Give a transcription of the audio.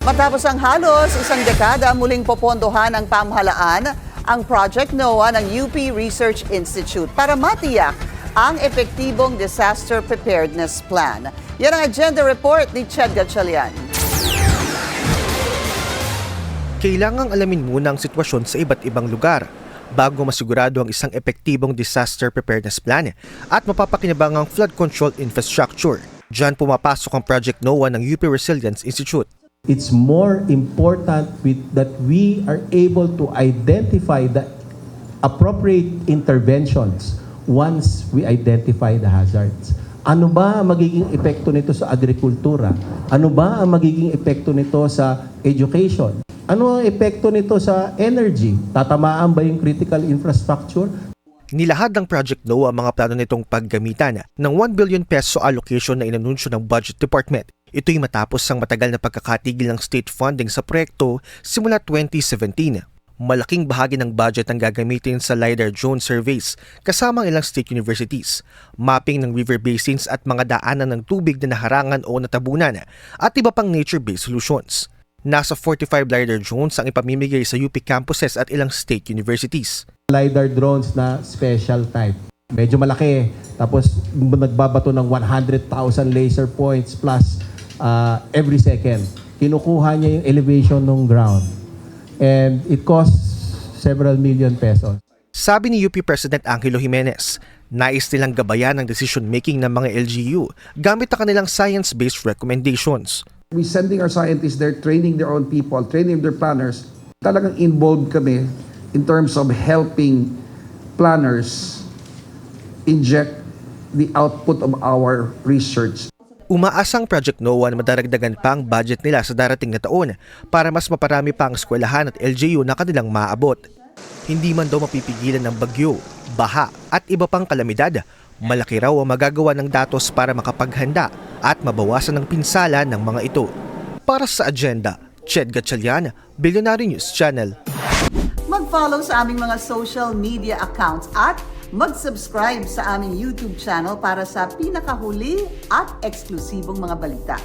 Matapos ang halos isang dekada, muling popondohan ng pamahalaan ang Project NOAA ng UP Research Institute para matiyak ang epektibong disaster preparedness plan. Yan ang agenda report ni Ched Gatchalian. Kailangang alamin muna ang sitwasyon sa iba't ibang lugar bago masigurado ang isang epektibong disaster preparedness plan at mapapakinabang ang flood control infrastructure. Diyan pumapasok ang Project NOAA ng UP Resilience Institute. It's more important that we are able to identify the appropriate interventions once we identify the hazards. Ano ba ang magiging epekto nito sa agrikultura? Ano ba ang magiging epekto nito sa education? Ano ang epekto nito sa energy? Tatamaan ba yung critical infrastructure? Nilahad ng Project NOAA ang mga plano nitong paggamitan ng 1 billion peso allocation na inanunsyo ng Budget Department. Ito'y matapos ang matagal na pagkakatigil ng state funding sa proyekto simula 2017. Malaking bahagi ng budget ang gagamitin sa LiDAR drone surveys kasama ang ilang state universities, mapping ng river basins at mga daanan ng tubig na naharangan o natabunan at iba pang nature-based solutions. Nasa 45 LiDAR drones ang ipamimigay sa UP campuses at ilang state universities. LiDAR drones na special type. Medyo malaki. Tapos nagbabato ng 100,000 laser points plus every second. Kinukuha niya yung elevation ng ground. And it costs several million pesos. Sabi ni UP President Angelo Jimenez, nais nilang gabayan ang decision-making ng mga LGU gamit ang kanilang science-based recommendations. We sending our scientists there, training their own people, training their planners. Talagang involved kami in terms of helping planners inject the output of our research. Umaasang Project NOAA na madaragdagan pa ang budget nila sa darating na taon para mas maparami pa ang eskwelahan at LGU na kanilang maabot. Hindi man daw mapipigilan ng bagyo, baha at iba pang kalamidad, malaki raw ang magagawa ng datos para makapaghanda at mabawasan ang pinsala ng mga ito. Para sa agenda, Ched Gatchalian, Billionaire News Channel. Mag-follow sa aming mga social media accounts at mag-subscribe sa aming YouTube channel para sa pinakahuli at eksklusibong mga balita.